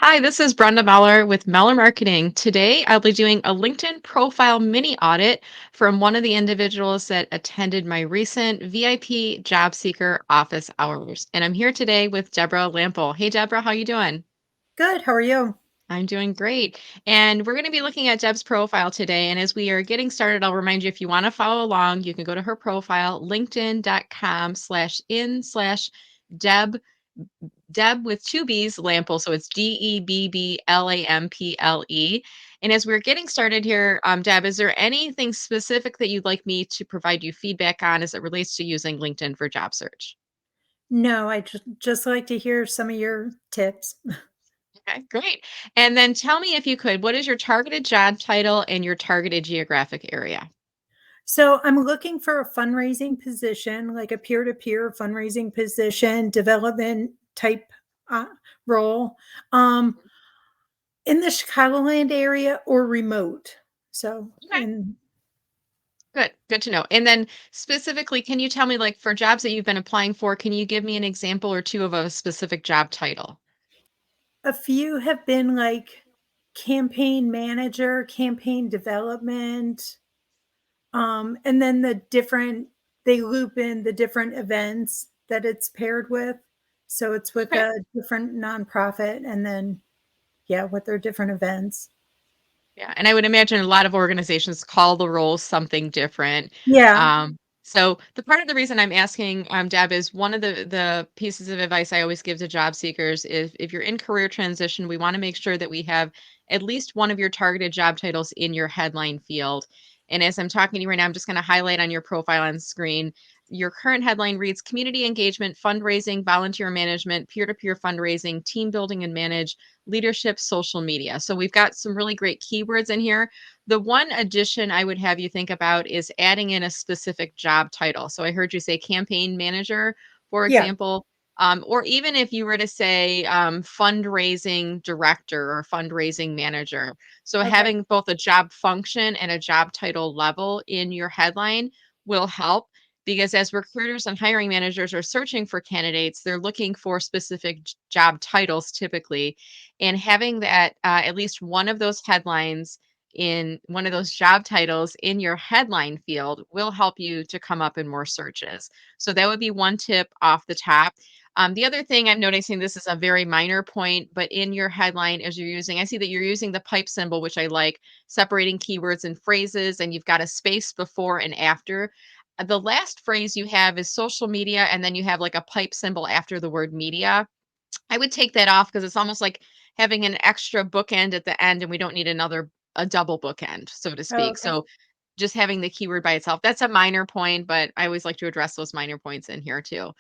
Hi, this is Brenda Meller with Meller Marketing. Today, I'll be doing a LinkedIn profile mini audit from one of the individuals that attended my recent VIP job seeker office hours. And I'm here today with Deborah Lample. Hey, Deborah, how you doing? Good. How are you? I'm doing great. And we're going to be looking at Deb's profile today. And as we are getting started, I'll remind you if you want to follow along, you can go to her profile, linkedin.com/in/Deb Deb with two B's, Lample. So it's Deblample. And as we're getting started here, Deb, is there anything specific that you'd like me to provide you feedback on as it relates to using LinkedIn for job search? No, I just like to hear some of your tips. Okay, great. And then tell me if you could, what is your targeted job title and your targeted geographic area? So I'm looking for a fundraising position, like a peer-to-peer fundraising position, development type uh, role, um, in the Chicagoland area or remote. So, Okay, good to know. And then specifically, can you tell me, like, for jobs that you've been applying for, can you give me an example or two of a specific job title? a few have been like campaign manager, campaign development, and then they loop in the different events that it's paired with. So it's with Okay. a different nonprofit and then, yeah, with their different events. Yeah, and I would imagine a lot of organizations call the role something different. Yeah. So the part of the reason I'm asking, Deb, is one of the pieces of advice I always give to job seekers is if you're in career transition, we want to make sure that we have at least one of your targeted job titles in your headline field. And as I'm talking to you right now, I'm just going to highlight on your profile on screen. Your current headline reads community engagement, fundraising, volunteer management, peer to peer fundraising, team building and manage, leadership, social media. So we've got some really great keywords in here. The one addition I would have you think about is adding in a specific job title. So I heard you say campaign manager, for Yeah. example, or even if you were to say fundraising director or fundraising manager. So Okay. having both a job function and a job title level in your headline will help because as recruiters and hiring managers are searching for candidates, they're looking for specific job titles typically, and having that at least one of those headlines in one of those job titles in your headline field will help you to come up in more searches. So that would be one tip off the top. The other thing I'm noticing, this is a very minor point, but in your headline, as you're using, I see that you're using the pipe symbol, which I like, separating keywords and phrases, and you've got a space before and after. The last phrase you have is social media, and then you have like a pipe symbol after the word media. I would take that off because it's almost like having an extra bookend at the end, and we don't need a double bookend, so to Oh, speak. okay. So just having the keyword by itself, that's a minor point, but I always like to address those minor points in here too.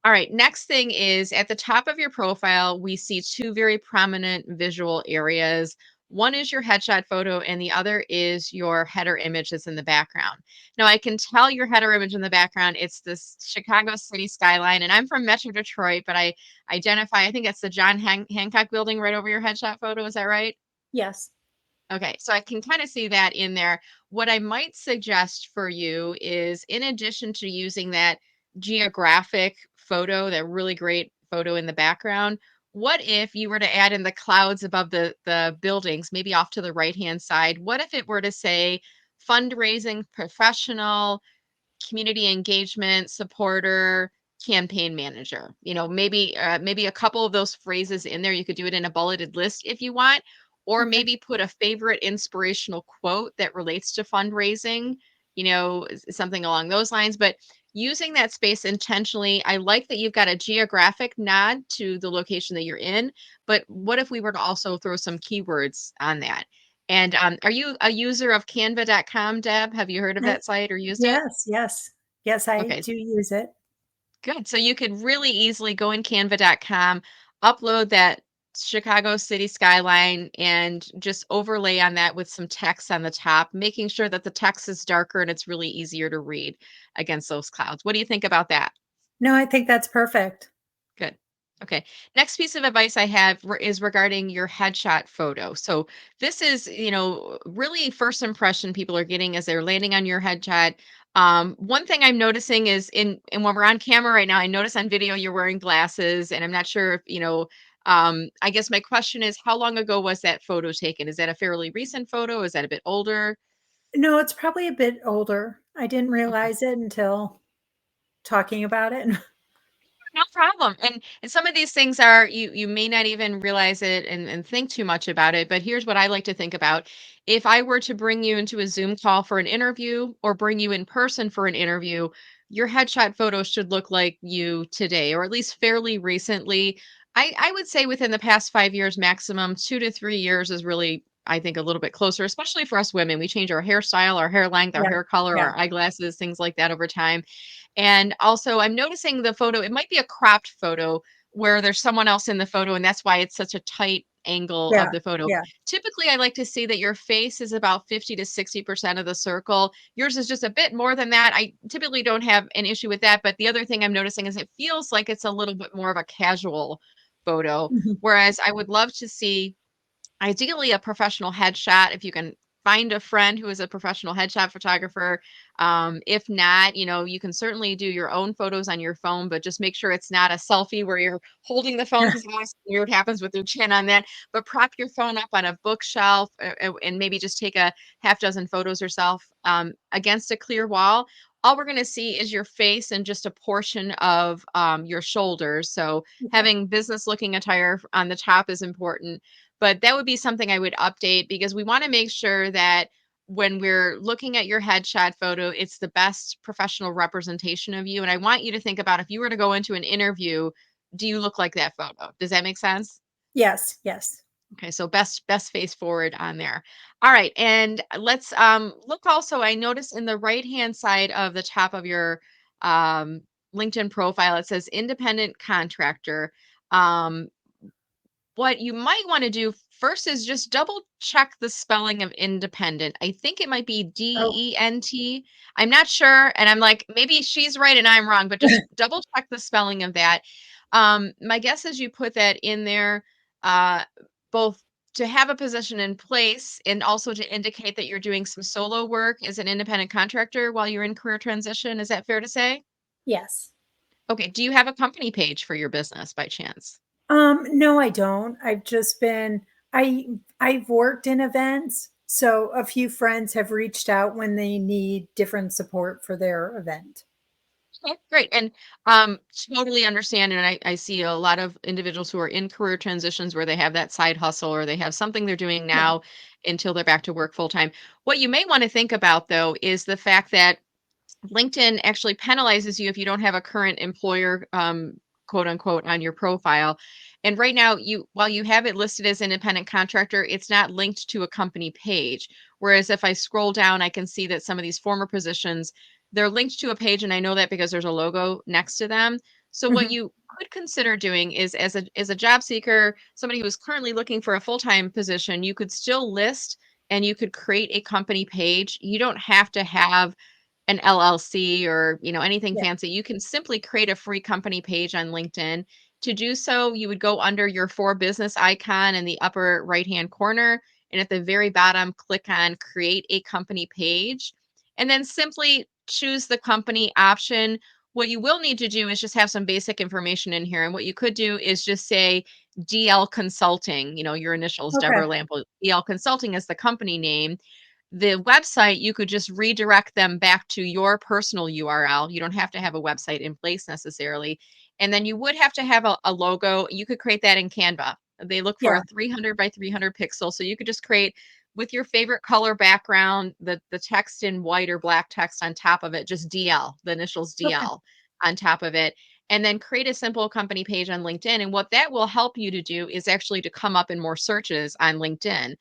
All right, next thing is at the top of your profile, we see two very prominent visual areas. One is your headshot photo, and the other is your header image that's in the background. Now, I can tell your header image in the background, it's this Chicago city skyline, and I'm from Metro Detroit, but I identify, I think that's the John Hancock building right over your headshot photo. Is that right? Yes. Okay, so I can kind of see that in there. What I might suggest for you is, in addition to using that geographic photo, that really great photo in the background, what if you were to add in the clouds above the buildings, maybe off to the right hand side? What if it were to say fundraising professional, community engagement supporter, campaign manager? Maybe a couple of those phrases in there. You could do it in a bulleted list if you want, or Okay. maybe put a favorite inspirational quote that relates to fundraising, something along those lines. But using that space intentionally, I like that you've got a geographic nod to the location that you're in, but what if we were to also throw some keywords on that? And are you a user of canva.com, Deb? Have you heard of I, that site or used it? yes. Yes. Yes. I Okay, do use it. good. So you could really easily go in canva.com, upload that Chicago city skyline, and just overlay on that with some text on the top, making sure that the text is darker and it's really easier to read against those clouds. What do you think about that? No, I think that's perfect. Good. Okay. Next piece of advice I have is regarding your headshot photo. So this is, really first impression people are getting as they're landing on your headshot. One thing I'm noticing is in and when we're on camera right now, I notice on video you're wearing glasses, and I'm not sure if I guess my question is, how long ago was that photo taken? Is that a fairly recent photo? Is that a bit older? No, it's probably a bit older. I didn't Okay. realize it until talking about it. No problem. And some of these things are you may not even realize it and think too much about it. But here's what I like to think about. If I were to bring you into a Zoom call for an interview or bring you in person for an interview, your headshot photo should look like you today, or at least fairly recently. I would say within the past 5 years maximum, 2 to 3 years is really, I think, a little bit closer, especially for us women. We change our hairstyle, our hair length, our Yeah, hair color, yeah, our eyeglasses, things like that over time. And also, I'm noticing the photo, it might be a cropped photo where there's someone else in the photo, and that's why it's such a tight angle yeah, of the photo. yeah. Typically, I like to see that your face is about 50 to 60% of the circle. Yours is just a bit more than that. I typically don't have an issue with that. But the other thing I'm noticing is it feels like it's a little bit more of a casual photo. Mhm. Whereas I would love to see ideally a professional headshot if you can find a friend who is a professional headshot photographer. If not, you can certainly do your own photos on your phone, but just make sure it's not a selfie where you're holding the phone, because weird happens with your chin on that. But prop your phone up on a bookshelf, and maybe just take a half dozen photos yourself, against a clear wall. All we're going to see is your face and just a portion of, your shoulders. So Okay. having business looking attire on the top is important, but that would be something I would update, because we want to make sure that when we're looking at your headshot photo, it's the best professional representation of you. And I want you to think about, if you were to go into an interview, do you look like that photo? Does that make sense? Yes, yes. Okay, so best face forward on there. All right, and let's look also. I noticed in the right-hand side of the top of your um LinkedIn profile, it says independent contractor. Um, what you might want to do first is just double check the spelling of independent. I think it might be Oh, Dent. I'm not sure. And I'm like, maybe she's right and I'm wrong, but just double check the spelling of that. My guess is you put that in there, uh, both to have a position in place and also to indicate that you're doing some solo work as an independent contractor while you're in career transition. Is that fair to say? yes. Okay. Do you have a company page for your business by chance? No, I don't. I I've worked in events, so a few friends have reached out when they need different support for their event. Okay, great. And totally understand. And I see a lot of individuals who are in career transitions where they have that side hustle or they have something they're doing Yeah. now until they're back to work full time. What you may want to think about, though, is the fact that LinkedIn actually penalizes you if you don't have a current employer, quote unquote, on your profile. And right now, while you have it listed as independent contractor, it's not linked to a company page. Whereas if I scroll down, I can see that some of these former positions, they're linked to a page, and I know that because there's a logo next to them. So what Mhm. you could consider doing is, as a job seeker, somebody who is currently looking for a full-time position, you could still list and you could create a company page. You don't have to have an LLC or, anything Yeah. fancy. You can simply create a free company page on LinkedIn. To do so, you would go under your for business icon in the upper right-hand corner, and at the very bottom, click on create a company page, and then simply choose the company option. What you will need to do is just have some basic information in here. And what you could do is just say DL Consulting, your initials, Okay. Deborah Lample. DL Consulting is the company name. The website, you could just redirect them back to your personal URL. You don't have to have a website in place necessarily. And then you would have to have a logo. You could create that in Canva. They look for Yeah. a 300 by 300 pixel. So you could just create with your favorite color background, the text in white or black text on top of it, just DL, the initials Okay. DL on top of it. And then create a simple company page on LinkedIn. And what that will help you to do is actually to come up in more searches on LinkedIn,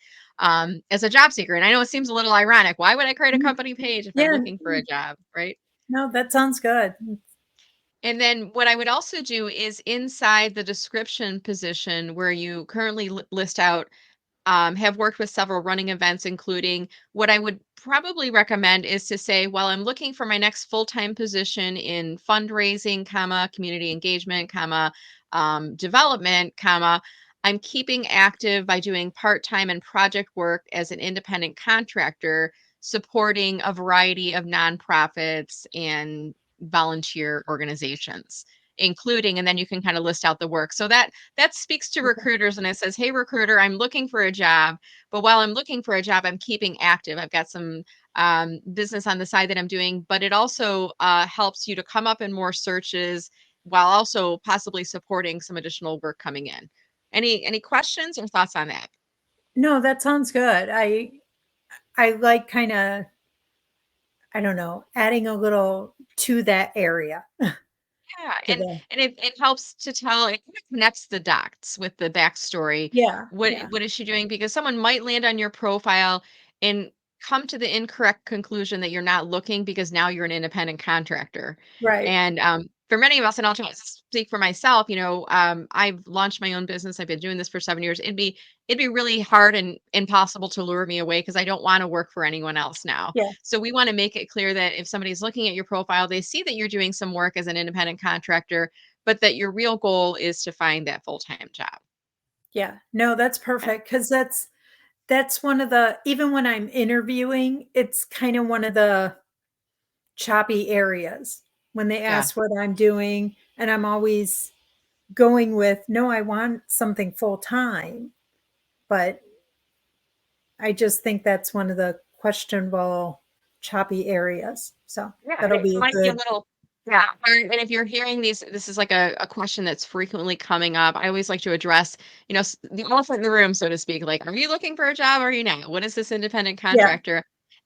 as a job seeker. And I know it seems a little ironic. Why would I create a Mm. company page if I'm Yeah. looking for a job, right? No, that sounds good. And then what I would also do is inside the description position where you currently list out, have worked with several running events, including, what I would probably recommend is to say, while I'm looking for my next full-time position in fundraising, comma, community engagement, comma, development, comma, I'm keeping active by doing part-time and project work as an independent contractor, supporting a variety of nonprofits and volunteer organizations. including, and then you can kind of list out the work. So that speaks to Okay. recruiters, and it says, hey recruiter, I'm looking for a job, but while I'm looking for a job, I'm keeping active. I've got some business on the side that I'm doing, but it also helps you to come up in more searches while also possibly supporting some additional work coming in. Any questions or thoughts on that? No, that sounds good. I like kinda, I don't know, adding a little to that area Yeah, to and the it helps to tell, it kind of connects the dots with the backstory. yeah, What yeah, what is she doing? Because someone might land on your profile and come to the incorrect conclusion that you're not looking because now you're an independent contractor. right. And for many of us, and I'll try to speak for myself, I've launched my own business. I've been doing this for 7 years. It'd be really hard and impossible to lure me away because I don't want to work for anyone else now. Yeah, So we want to make it clear that if somebody's looking at your profile, they see that you're doing some work as an independent contractor, but that your real goal is to find that full-time job. yeah. No, that's Yeah. perfect because that's one of the, even when I'm interviewing, it's kinda one of the choppy areas when they Yeah. ask what I'm doing, and I'm always going with, "No, I want something full-time," but I just think that's one of the questionable, choppy areas, so Yeah, and that'll it be a might be a good little, yeah, and if you're hearing these, this is like a question that's frequently coming up. I always like to address, the elephant in the room, so to speak. Like, are you looking for a job or are you not? What is this independent yeah, contractor?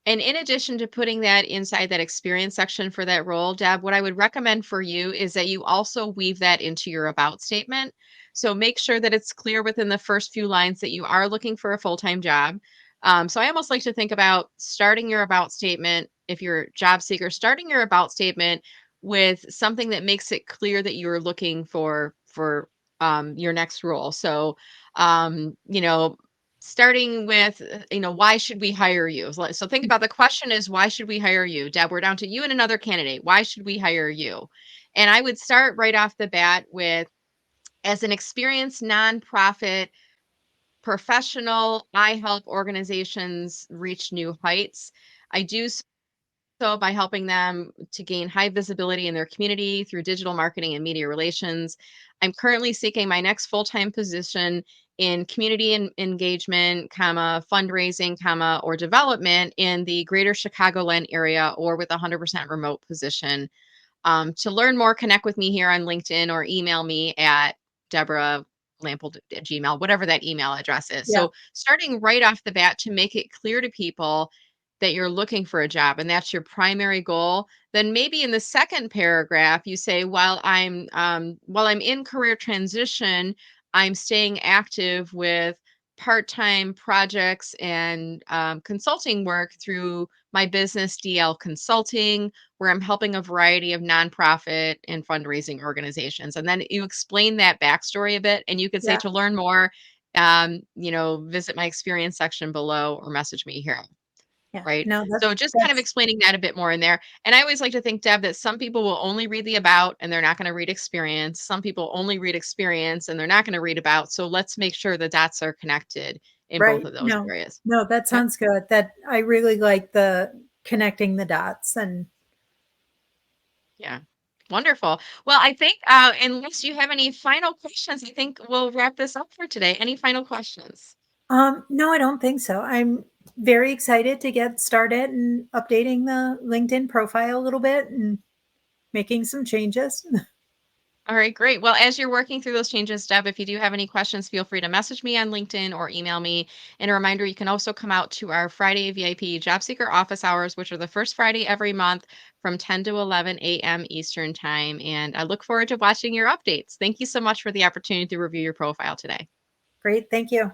And in addition to putting that inside that experience section for that role, Deb, what I would recommend for you is that you also weave that into your about statement. So make sure that it's clear within the first few lines that you are looking for a full-time job. So I almost like to think about starting your about statement, if you're a job seeker, starting your about statement with something that makes it clear that you're looking for your next role. So, starting with, why should we hire you? So think about, the question is, why should we hire you? Deb, we're down to you and another candidate. Why should we hire you? And I would start right off the bat with, as an experienced nonprofit professional, I help organizations reach new heights. I do so by helping them to gain high visibility in their community through digital marketing and media relations. I'm currently seeking my next full-time position in community engagement, fundraising, or development in the greater Chicagoland area, or with a 100% remote position. To learn more, connect with me here on LinkedIn or email me at Deborah Lample at Gmail, whatever that email address is. yeah, So starting right off the bat to make it clear to people that you're looking for a job and that's your primary goal, then maybe in the second paragraph you say, while I'm in career transition, I'm staying active with part-time projects and consulting work through my business DL Consulting, where I'm helping a variety of nonprofit and fundraising organizations. And then you explain that backstory a bit, and you could say, yeah, to learn more, visit my experience section below or message me here. yeah. Right. No, So just kind of that's explaining that a bit more in there. And I always like to think, Deb, that some people will only read the about and they're not going to read experience. Some people only read experience and they're not going to read about. So let's make sure the dots are connected in both right. of those No, areas. no, that Yep. sounds good. That I really like the connecting the dots and, Yeah. Wonderful. Well, I think, unless you have any final questions, I think we'll wrap this up for today. Any final questions? no, I don't think so. I'm very excited to get started and updating the LinkedIn profile a little bit and making some changes. All right, great. Well, as you're working through those changes, Deb, if you do have any questions, feel free to message me on LinkedIn or email me. And a reminder, you can also come out to our Friday VIP Job Seeker office hours, which are the first Friday every month from 10 to 11 a.m. Eastern Time. And I look forward to watching your updates. Thank you so much for the opportunity to review your profile today. Great. Thank you.